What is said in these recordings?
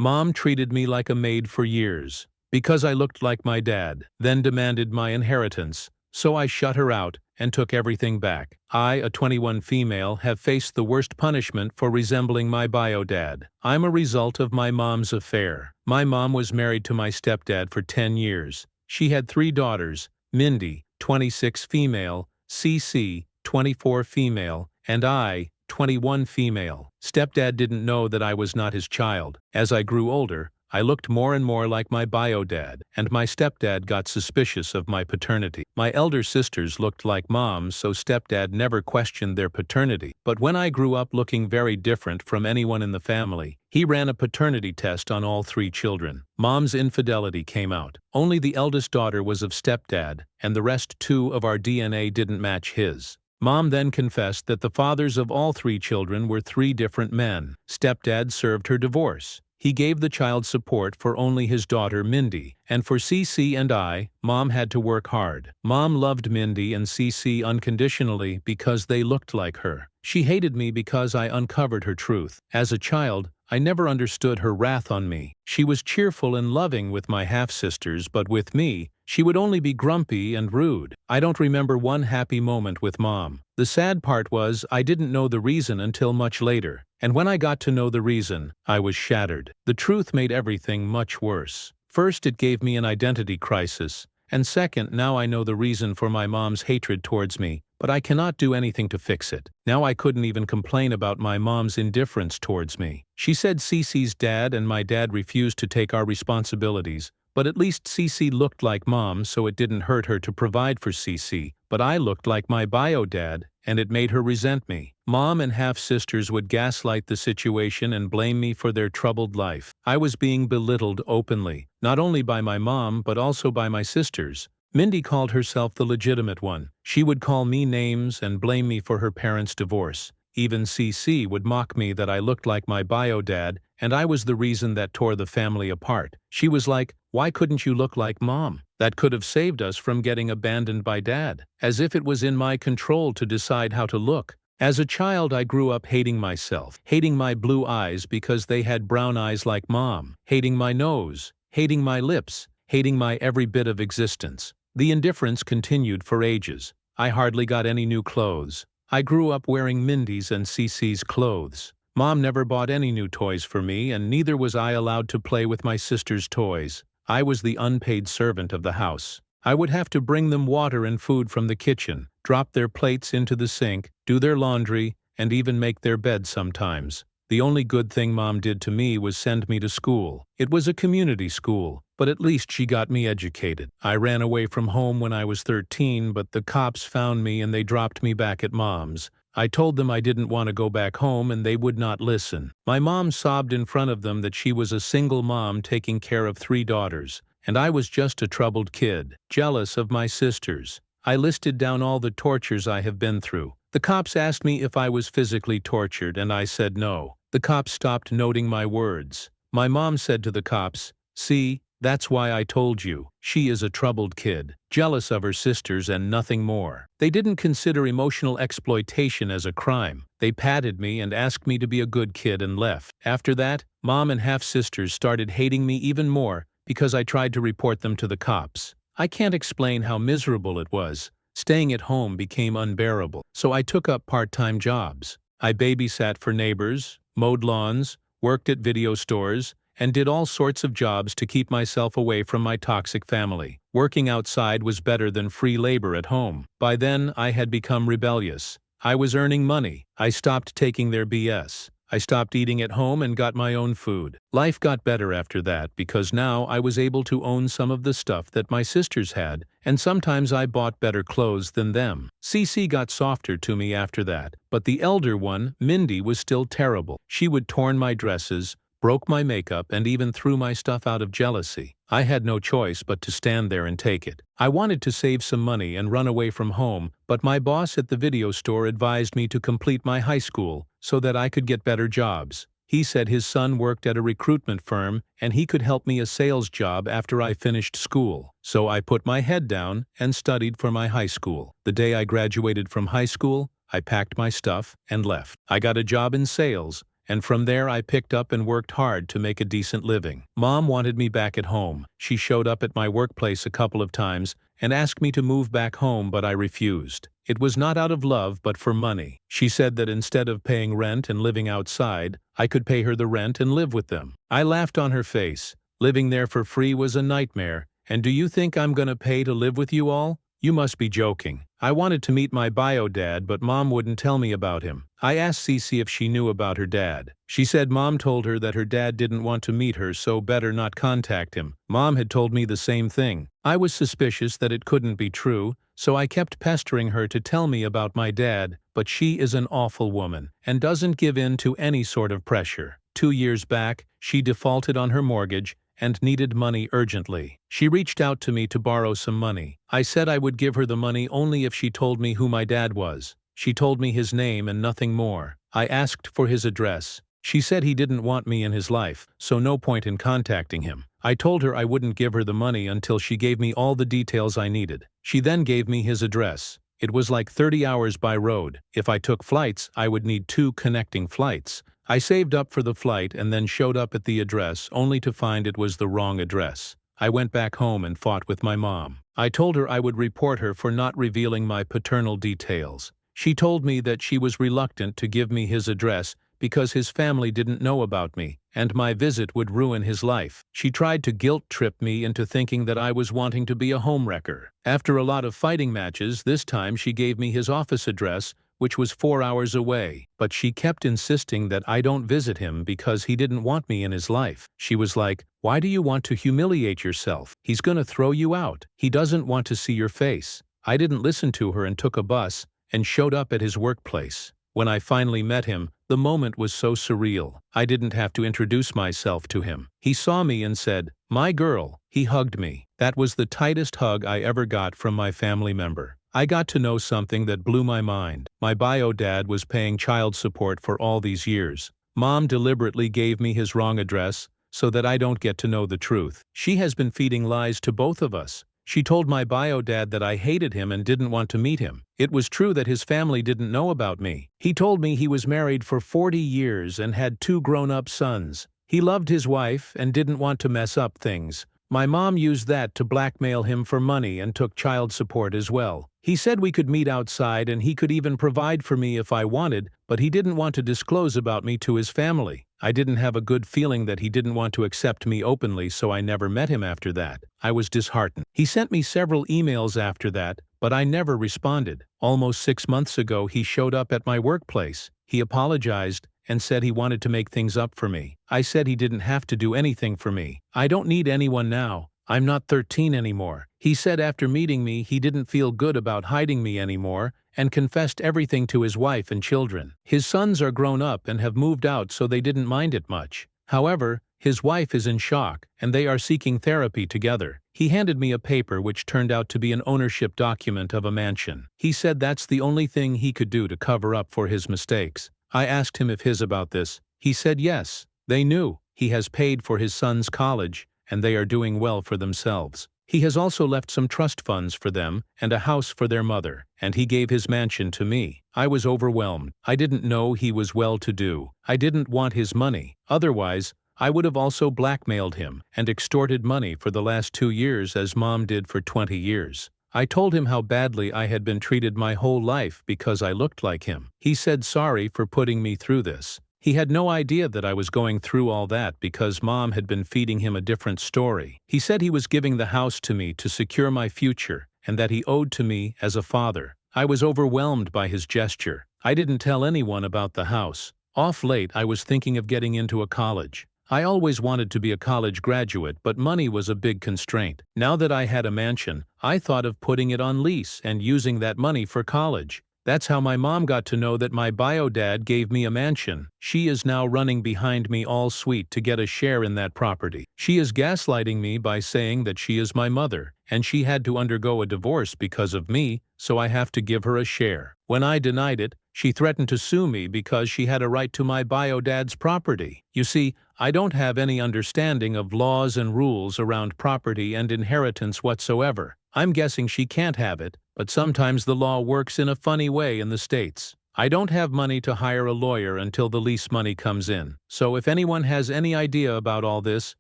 Mom treated me like a maid for years, because I looked like my dad, then demanded my inheritance, so I shut her out and took everything back. I, a 21 female, have faced the worst punishment for resembling my bio dad. I'm a result of my mom's affair. My mom was married to my stepdad for 10 years. She had 3 daughters, Mindy, 26 female, CC, 24 female, and I, 21 female. Stepdad didn't know that I was not his child. As I grew older, I looked more and more like my bio dad, and my stepdad got suspicious of my paternity. My elder sisters looked like moms, so stepdad never questioned their paternity. But when I grew up looking very different from anyone in the family, he ran a paternity test on all 3 children. Mom's infidelity came out. Only the eldest daughter was of stepdad, and the rest 2 of our DNA didn't match his. Mom then confessed that the fathers of all 3 children were 3 different men. Stepdad served her divorce. He gave the child support for only his daughter Mindy, and for CC and I, Mom had to work hard. Mom loved Mindy and CC unconditionally because they looked like her. She hated me because I uncovered her truth. As a child, I never understood her wrath on me. She was cheerful and loving with my half-sisters, but with me, she would only be grumpy and rude. I don't remember one happy moment with Mom. The sad part was I didn't know the reason until much later, and when I got to know the reason, I was shattered. The truth made everything much worse. First, it gave me an identity crisis, and second, now I know the reason for my mom's hatred towards me, but I cannot do anything to fix it. Now I couldn't even complain about my mom's indifference towards me. She said Cece's dad and my dad refused to take our responsibilities, but at least Cece looked like Mom, so it didn't hurt her to provide for Cece. But I looked like my bio dad, and it made her resent me. Mom and half-sisters would gaslight the situation and blame me for their troubled life. I was being belittled openly, not only by my mom but also by my sisters. Mindy called herself the legitimate one. She would call me names and blame me for her parents' divorce. Even CC would mock me that I looked like my bio dad, and I was the reason that tore the family apart. She was like, "Why couldn't you look like Mom? That could have saved us from getting abandoned by Dad." As if it was in my control to decide how to look. As a child, I grew up hating myself, hating my blue eyes because they had brown eyes like Mom, hating my nose, hating my lips, hating my every bit of existence. The indifference continued for ages. I hardly got any new clothes. I grew up wearing Mindy's and Cece's clothes. Mom never bought any new toys for me, and neither was I allowed to play with my sister's toys. I was the unpaid servant of the house. I would have to bring them water and food from the kitchen, drop their plates into the sink, do their laundry, and even make their bed sometimes. The only good thing Mom did to me was send me to school. It was a community school, but at least she got me educated. I ran away from home when I was 13, but the cops found me and they dropped me back at Mom's. I told them I didn't want to go back home and they would not listen. My mom sobbed in front of them that she was a single mom taking care of 3 daughters, and I was just a troubled kid, jealous of my sisters. I listed down all the tortures I have been through. The cops asked me if I was physically tortured, and I said no. The cops stopped noting my words. My mom said to the cops, "See, that's why I told you. She is a troubled kid, jealous of her sisters and nothing more." They didn't consider emotional exploitation as a crime. They patted me and asked me to be a good kid and left. After that, Mom and half-sisters started hating me even more because I tried to report them to the cops. I can't explain how miserable it was. Staying at home became unbearable, so I took up part-time jobs. I babysat for neighbors, mowed lawns, worked at video stores, and did all sorts of jobs to keep myself away from my toxic family. Working outside was better than free labor at home. By then, I had become rebellious. I was earning money. I stopped taking their BS. I stopped eating at home and got my own food. Life got better after that because now I was able to own some of the stuff that my sisters had, and sometimes I bought better clothes than them. Cece got softer to me after that, but the elder one, Mindy, was still terrible. She would torn my dresses, broke my makeup, and even threw my stuff out of jealousy. I had no choice but to stand there and take it. I wanted to save some money and run away from home, but my boss at the video store advised me to complete my high school so that I could get better jobs. He said his son worked at a recruitment firm and he could help me a sales job after I finished school. So I put my head down and studied for my high school. The day I graduated from high school, I packed my stuff and left. I got a job in sales, and from there I picked up and worked hard to make a decent living. Mom wanted me back at home. She showed up at my workplace a couple of times and asked me to move back home, but I refused. It was not out of love but for money. She said that instead of paying rent and living outside, I could pay her the rent and live with them. I laughed on her face. Living there for free was a nightmare, and do you think I'm gonna pay to live with you all? You must be joking. I wanted to meet my bio dad, but Mom wouldn't tell me about him. I asked Cece if she knew about her dad. She said Mom told her that her dad didn't want to meet her, so better not contact him. Mom had told me the same thing. I was suspicious that it couldn't be true, so I kept pestering her to tell me about my dad, but she is an awful woman and doesn't give in to any sort of pressure. 2 years back, she defaulted on her mortgage and needed money urgently. She reached out to me to borrow some money. I said I would give her the money only if she told me who my dad was. She told me his name and nothing more. I asked for his address. She said he didn't want me in his life, so no point in contacting him. I told her I wouldn't give her the money until she gave me all the details I needed. She then gave me his address. It was like 30 hours by road. If I took flights, I would need 2 connecting flights. I saved up for the flight and then showed up at the address only to find it was the wrong address. I went back home and fought with my mom. I told her I would report her for not revealing my paternal details. She told me that she was reluctant to give me his address because his family didn't know about me, and my visit would ruin his life. She tried to guilt-trip me into thinking that I was wanting to be a homewrecker. After a lot of fighting matches, this time she gave me his office address, which was 4 hours away, but she kept insisting that I don't visit him because he didn't want me in his life. She was like, "Why do you want to humiliate yourself? He's gonna throw you out. He doesn't want to see your face." I didn't listen to her and took a bus and showed up at his workplace. When I finally met him, the moment was so surreal. I didn't have to introduce myself to him. He saw me and said, "My girl." He hugged me. That was the tightest hug I ever got from my family member. I got to know something that blew my mind. My bio dad was paying child support for all these years. Mom deliberately gave me his wrong address so that I don't get to know the truth. She has been feeding lies to both of us. She told my bio dad that I hated him and didn't want to meet him. It was true that his family didn't know about me. He told me he was married for 40 years and had 2 grown-up sons. He loved his wife and didn't want to mess up things. My mom used that to blackmail him for money and took child support as well. He said we could meet outside and he could even provide for me if I wanted, but he didn't want to disclose about me to his family. I didn't have a good feeling that he didn't want to accept me openly, so I never met him after that. I was disheartened. He sent me several emails after that, but I never responded. Almost 6 months ago, he showed up at my workplace. He apologized and said he wanted to make things up for me. I said he didn't have to do anything for me. I don't need anyone now. I'm not 13 anymore. He said after meeting me he didn't feel good about hiding me anymore and confessed everything to his wife and children. His sons are grown up and have moved out, so they didn't mind it much. However, his wife is in shock and they are seeking therapy together. He handed me a paper which turned out to be an ownership document of a mansion. He said that's the only thing he could do to cover up for his mistakes. I asked him if his about this. He said yes, they knew. He has paid for his son's college and they are doing well for themselves. He has also left some trust funds for them and a house for their mother, and he gave his mansion to me. I was overwhelmed. I didn't know he was well-to-do. I didn't want his money. Otherwise, I would have also blackmailed him and extorted money for the last 2 years as Mom did for 20 years. I told him how badly I had been treated my whole life because I looked like him. He said sorry for putting me through this. He had no idea that I was going through all that because Mom had been feeding him a different story. He said he was giving the house to me to secure my future and that he owed to me as a father. I was overwhelmed by his gesture. I didn't tell anyone about the house. Off late, I was thinking of getting into a college. I always wanted to be a college graduate, but money was a big constraint. Now that I had a mansion, I thought of putting it on lease and using that money for college. That's how my mom got to know that my bio dad gave me a mansion. She is now running behind me all sweet to get a share in that property. She is gaslighting me by saying that she is my mother, and she had to undergo a divorce because of me, so I have to give her a share. When I denied it, she threatened to sue me because she had a right to my bio dad's property. You see, I don't have any understanding of laws and rules around property and inheritance whatsoever. I'm guessing she can't have it, but sometimes the law works in a funny way in the States. I don't have money to hire a lawyer until the lease money comes in. So if anyone has any idea about all this,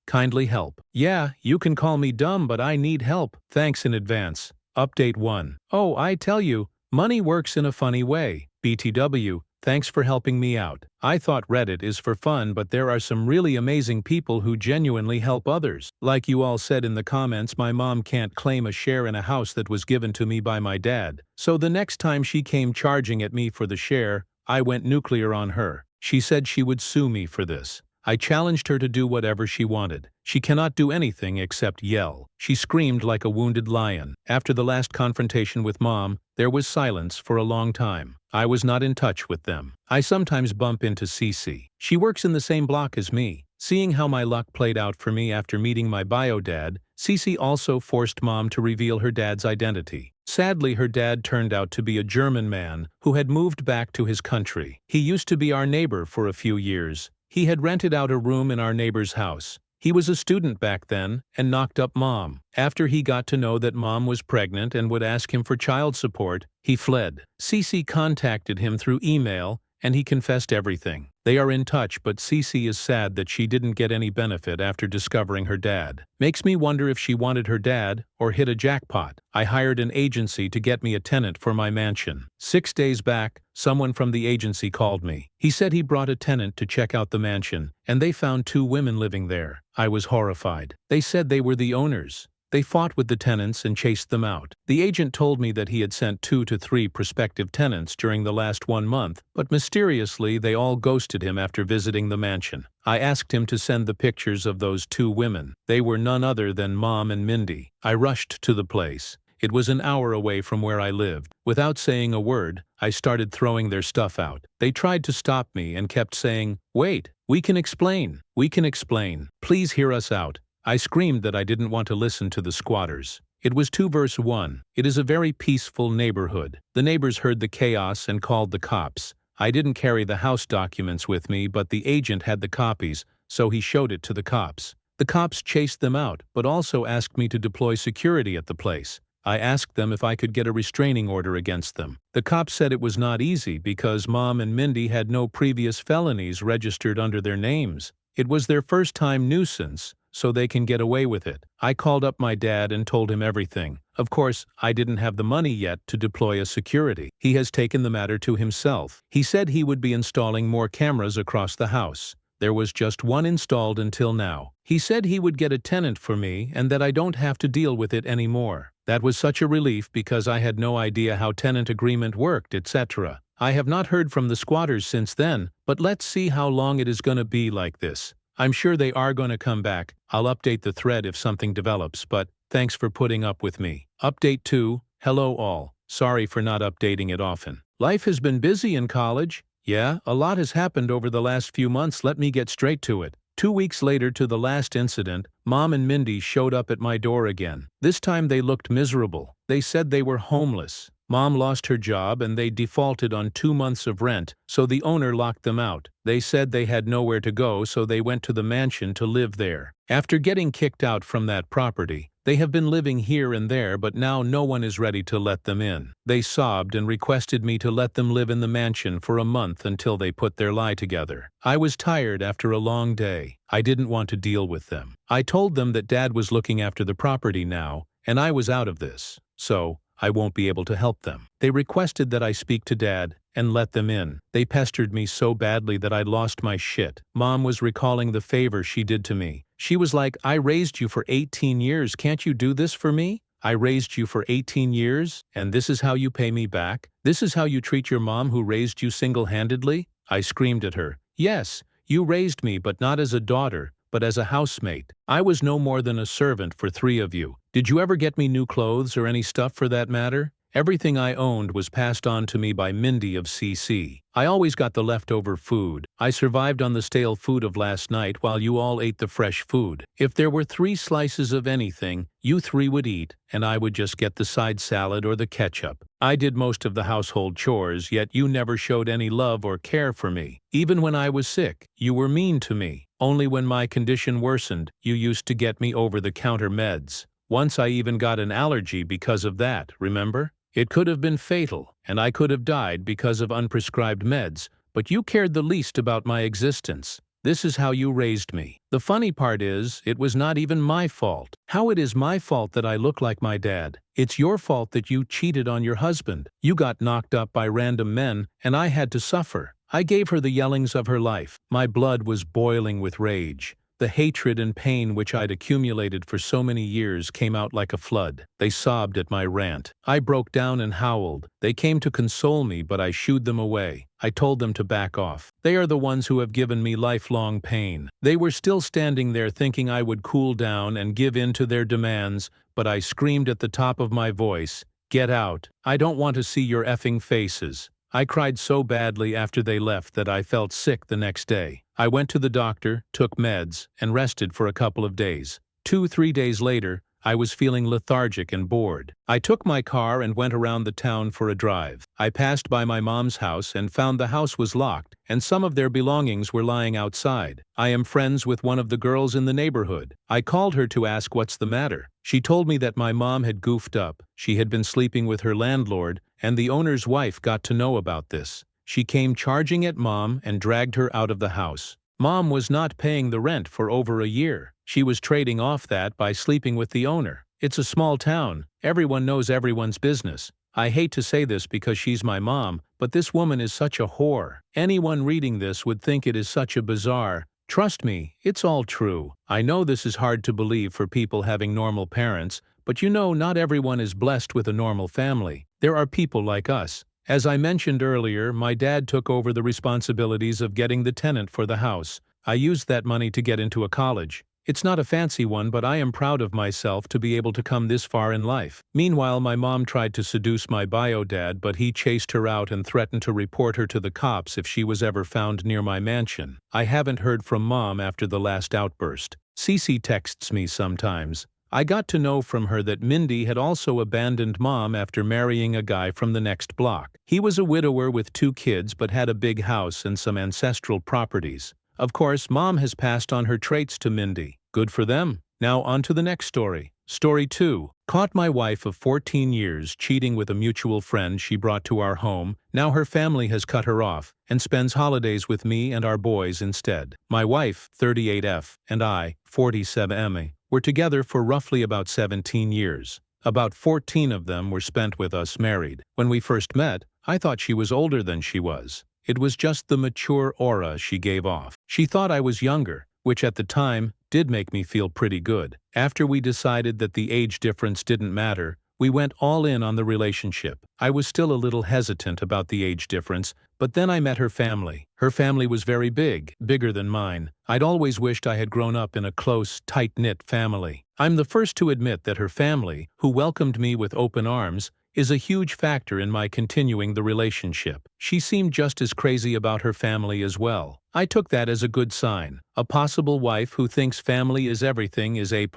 kindly help. Yeah, you can call me dumb, but I need help. Thanks in advance. Update 1. Oh, I tell you, money works in a funny way. BTW, thanks for helping me out. I thought Reddit is for fun, but there are some really amazing people who genuinely help others. Like you all said in the comments, my mom can't claim a share in a house that was given to me by my dad. So the next time she came charging at me for the share, I went nuclear on her. She said she would sue me for this. I challenged her to do whatever she wanted. She cannot do anything except yell. She screamed like a wounded lion. After the last confrontation with Mom, there was silence for a long time. I was not in touch with them. I sometimes bump into Cece. She works in the same block as me. Seeing how my luck played out for me after meeting my bio dad, Cece also forced Mom to reveal her dad's identity. Sadly, her dad turned out to be a German man who had moved back to his country. He used to be our neighbor for a few years. He had rented out a room in our neighbor's house. He was a student back then and knocked up Mom. After he got to know that Mom was pregnant and would ask him for child support, he fled. Cece contacted him through email and he confessed everything. They are in touch, but Cece is sad that she didn't get any benefit after discovering her dad. Makes me wonder if she wanted her dad or hit a jackpot. I hired an agency to get me a tenant for my mansion. 6 days back, someone from the agency called me. He said he brought a tenant to check out the mansion, and they found 2 women living there. I was horrified. They said they were the owners. They fought with the tenants and chased them out. The agent told me that he had sent 2 to 3 prospective tenants during the last 1 month, but mysteriously they all ghosted him after visiting the mansion. I asked him to send the pictures of those 2 women. They were none other than Mom and Mindy. I rushed to the place. It was an hour away from where I lived. Without saying a word, I started throwing their stuff out. They tried to stop me and kept saying, "Wait, we can explain. We can explain. Please hear us out." I screamed that I didn't want to listen to the squatters. It was 2 verse 1. It is a very peaceful neighborhood. The neighbors heard the chaos and called the cops. I didn't carry the house documents with me, but the agent had the copies, so he showed it to the cops. The cops chased them out, but also asked me to deploy security at the place. I asked them if I could get a restraining order against them. The cops said it was not easy because Mom and Mindy had no previous felonies registered under their names. It was their first-time nuisance, so they can get away with it. I called up my dad and told him everything. Of course, I didn't have the money yet to deploy a security. He has taken the matter to himself. He said he would be installing more cameras across the house. There was just 1 installed until now. He said he would get a tenant for me and that I don't have to deal with it anymore. That was such a relief because I had no idea how tenant agreement worked, etc. I have not heard from the squatters since then, but let's see how long it is going to be like this. I'm sure they are going to come back. I'll update the thread if something develops, but thanks for putting up with me. Update 2. Hello all. Sorry for not updating it often. Life has been busy in college. Yeah, a lot has happened over the last few months. Let me get straight to it. 2 weeks later to the last incident, Mom and Mindy showed up at my door again. This time they looked miserable. They said they were homeless. Mom lost her job and they defaulted on 2 months of rent, so the owner locked them out. They said they had nowhere to go, so they went to the mansion to live there. After getting kicked out from that property, they have been living here and there, but now no one is ready to let them in. They sobbed and requested me to let them live in the mansion for a month until they put their lie together. I was tired after a long day. I didn't want to deal with them. I told them that Dad was looking after the property now, and I was out of this, so I won't be able to help them. They requested that I speak to Dad and let them in. They pestered me so badly that I lost my shit. Mom was recalling the favor she did to me. She was like, "I raised you for 18 years. Can't you do this for me? I raised you for 18 years, and this is how you pay me back? This is how you treat your mom who raised you single-handedly?" I screamed at her. "Yes, you raised me, but not as a daughter, but as a housemate. I was no more than a servant for 3 of you. Did you ever get me new clothes or any stuff for that matter? Everything I owned was passed on to me by Mindy of CC. I always got the leftover food. I survived on the stale food of last night while you all ate the fresh food. If there were 3 slices of anything, you 3 would eat, and I would just get the side salad or the ketchup. I did most of the household chores, yet you never showed any love or care for me. Even when I was sick, you were mean to me. Only when my condition worsened, you used to get me over-the-counter meds. Once I even got an allergy because of that, remember? It could have been fatal, and I could have died because of unprescribed meds, but you cared the least about my existence. This is how you raised me. The funny part is, it was not even my fault. How it is my fault that I look like my dad? It's your fault that you cheated on your husband. You got knocked up by random men, and I had to suffer. I gave her the yellings of her life. My blood was boiling with rage. The hatred and pain which I'd accumulated for so many years came out like a flood. They sobbed at my rant. I broke down and howled. They came to console me, but I shooed them away. I told them to back off. They are the ones who have given me lifelong pain. They were still standing there thinking I would cool down and give in to their demands, but I screamed at the top of my voice, "Get out. I don't want to see your effing faces." I cried so badly after they left that I felt sick the next day. I went to the doctor, took meds, and rested for a couple of days. 2-3 days later, I was feeling lethargic and bored. I took my car and went around the town for a drive. I passed by my mom's house and found the house was locked, and some of their belongings were lying outside. I am friends with one of the girls in the neighborhood. I called her to ask what's the matter. She told me that my mom had goofed up. She had been sleeping with her landlord, and the owner's wife got to know about this. She came charging at Mom and dragged her out of the house. Mom was not paying the rent for over a year. She was trading off that by sleeping with the owner. It's a small town. Everyone knows everyone's business. I hate to say this because she's my mom, but this woman is such a whore. Anyone reading this would think it is such a bizarre. Trust me, it's all true. I know this is hard to believe for people having normal parents, but you know not everyone is blessed with a normal family. There are people like us. As I mentioned earlier, my dad took over the responsibilities of getting the tenant for the house. I used that money to get into a college. It's not a fancy one, but I am proud of myself to be able to come this far in life. Meanwhile, my mom tried to seduce my bio dad, but he chased her out and threatened to report her to the cops if she was ever found near my mansion. I haven't heard from Mom after the last outburst. Cece texts me sometimes. I got to know from her that Mindy had also abandoned Mom after marrying a guy from the next block. He was a widower with 2 kids but had a big house and some ancestral properties. Of course, Mom has passed on her traits to Mindy. Good for them. Now on to the next story. Story 2. Caught my wife of 14 years cheating with a mutual friend she brought to our home. Now her family has cut her off and spends holidays with me and our boys instead. My wife, 38F, and I, 47M, were together for roughly about 17 years. About 14 of them were spent with us married. When we first met, I thought she was older than she was. It was just the mature aura she gave off. She thought I was younger, which at the time did make me feel pretty good. After we decided that the age difference didn't matter, we went all in on the relationship. I was still a little hesitant about the age difference, but then I met her family. Her family was very big, bigger than mine. I'd always wished I had grown up in a close, tight-knit family. I'm the first to admit that her family, who welcomed me with open arms, is a huge factor in my continuing the relationship. She seemed just as crazy about her family as well. I took that as a good sign. A possible wife who thinks family is everything is A+.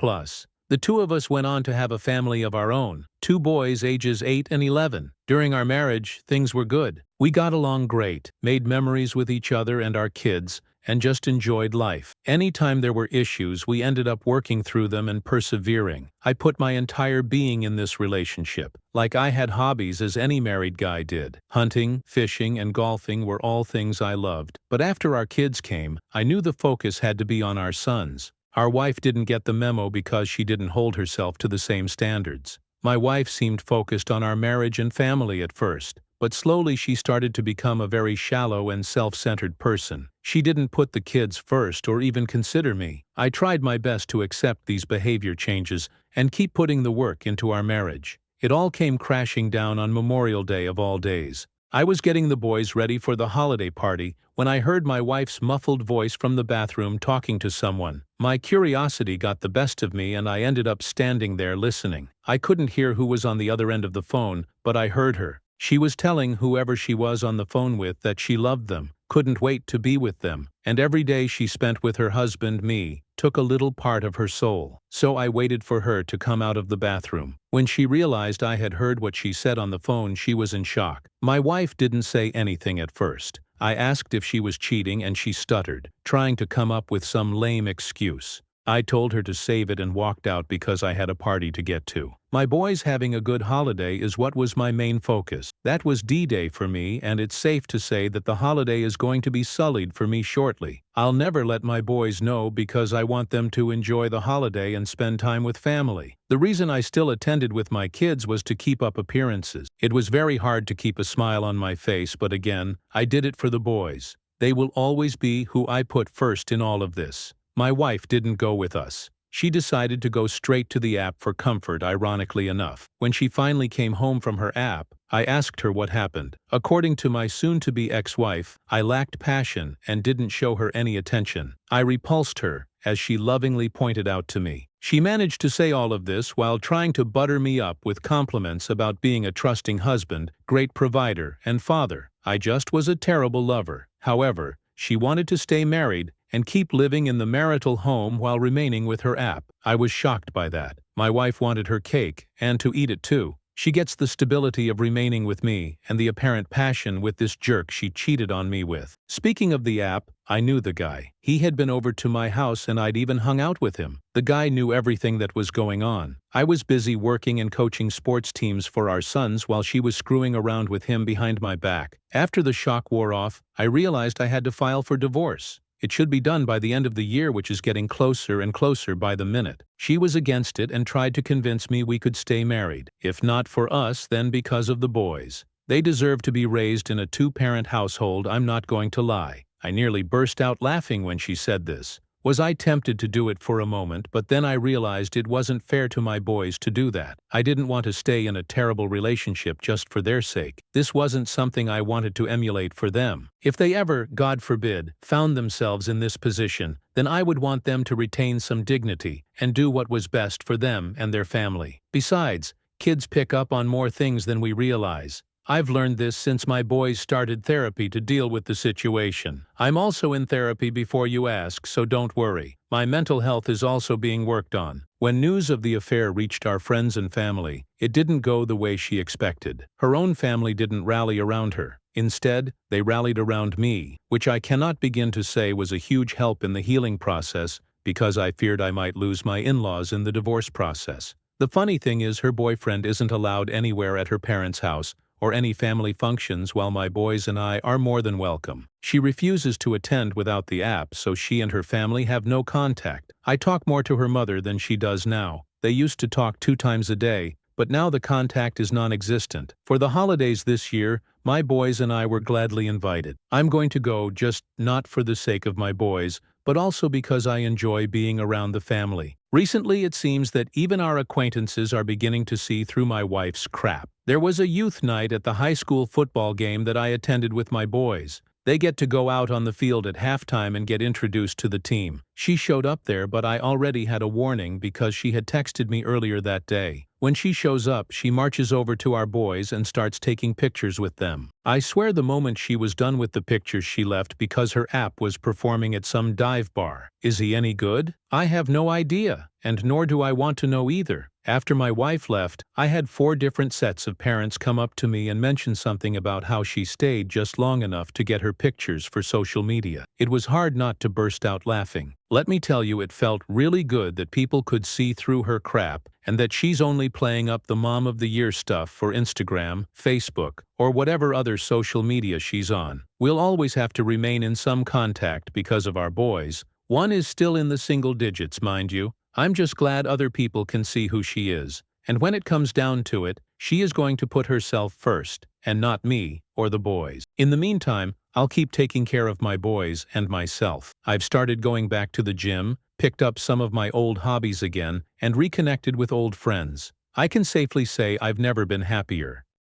The 2 of us went on to have a family of our own, 2 boys ages 8 and 11. During our marriage, things were good. We got along great, made memories with each other and our kids, and just enjoyed life. Anytime there were issues, we ended up working through them and persevering. I put my entire being in this relationship. Like I had hobbies as any married guy did. Hunting, fishing, and golfing were all things I loved. But after our kids came, I knew the focus had to be on our sons. Our wife didn't get the memo because she didn't hold herself to the same standards. My wife seemed focused on our marriage and family at first, but slowly she started to become a very shallow and self-centered person. She didn't put the kids first or even consider me. I tried my best to accept these behavior changes and keep putting the work into our marriage. It all came crashing down on Memorial Day of all days. I was getting the boys ready for the holiday party when I heard my wife's muffled voice from the bathroom talking to someone. My curiosity got the best of me and I ended up standing there listening. I couldn't hear who was on the other end of the phone, but I heard her. She was telling whoever she was on the phone with that she loved them, couldn't wait to be with them, and every day she spent with her husband, me, took a little part of her soul. So I waited for her to come out of the bathroom. When she realized I had heard what she said on the phone, she was in shock. My wife didn't say anything at first. I asked if she was cheating and she stuttered, trying to come up with some lame excuse. I told her to save it and walked out because I had a party to get to. My boys having a good holiday is what was my main focus. That was D-Day for me, and it's safe to say that the holiday is going to be sullied for me shortly. I'll never let my boys know because I want them to enjoy the holiday and spend time with family. The reason I still attended with my kids was to keep up appearances. It was very hard to keep a smile on my face, but again, I did it for the boys. They will always be who I put first in all of this. My wife didn't go with us. She decided to go straight to the app for comfort, ironically enough. When she finally came home from her app, I asked her what happened. According to my soon-to-be ex-wife, I lacked passion and didn't show her any attention. I repulsed her, as she lovingly pointed out to me. She managed to say all of this while trying to butter me up with compliments about being a trusting husband, great provider, and father. I just was a terrible lover. However, she wanted to stay married and keep living in the marital home while remaining with her app. I was shocked by that. My wife wanted her cake, and to eat it too. She gets the stability of remaining with me and the apparent passion with this jerk she cheated on me with. Speaking of the app, I knew the guy. He had been over to my house and I'd even hung out with him. The guy knew everything that was going on. I was busy working and coaching sports teams for our sons while she was screwing around with him behind my back. After the shock wore off, I realized I had to file for divorce. It should be done by the end of the year, which is getting closer and closer by the minute. She was against it and tried to convince me we could stay married. If not for us, then because of the boys. They deserve to be raised in a two-parent household, I'm not going to lie. I nearly burst out laughing when she said this. Was I tempted to do it for a moment, but then I realized it wasn't fair to my boys to do that. I didn't want to stay in a terrible relationship just for their sake. This wasn't something I wanted to emulate for them. If they ever, God forbid, found themselves in this position, then I would want them to retain some dignity and do what was best for them and their family. Besides, kids pick up on more things than we realize. I've learned this since my boys started therapy to deal with the situation. I'm also in therapy before you ask, so don't worry. My mental health is also being worked on. When news of the affair reached our friends and family, it didn't go the way she expected. Her own family didn't rally around her. Instead, they rallied around me, which I cannot begin to say was a huge help in the healing process because I feared I might lose my in-laws in the divorce process. The funny thing is her boyfriend isn't allowed anywhere at her parents' house or any family functions while my boys and I are more than welcome. She refuses to attend without the app, so she and her family have no contact. I talk more to her mother than she does now. They used to talk 2 times a day, but now the contact is non-existent. For the holidays this year, my boys and I were gladly invited. I'm going to go, just not for the sake of my boys, but also because I enjoy being around the family. Recently, it seems that even our acquaintances are beginning to see through my wife's crap. There was a youth night at the high school football game that I attended with my boys. They get to go out on the field at halftime and get introduced to the team. She showed up there, but I already had a warning because she had texted me earlier that day. When she shows up, she marches over to our boys and starts taking pictures with them. I swear the moment she was done with the pictures she left because her app was performing at some dive bar. Is he any good? I have no idea, and nor do I want to know either. After my wife left, I had 4 different sets of parents come up to me and mention something about how she stayed just long enough to get her pictures for social media. It was hard not to burst out laughing. Let me tell you, it felt really good that people could see through her crap and that she's only playing up the Mom of the Year stuff for Instagram, Facebook, or whatever other social media she's on. We'll always have to remain in some contact because of our boys. One is still in the single digits, mind you. I'm just glad other people can see who she is. And when it comes down to it, she is going to put herself first, and not me or the boys. In the meantime, I'll keep taking care of my boys and myself. I've started going back to the gym, picked up some of my old hobbies again, and reconnected with old friends. I can safely say I've never been happier.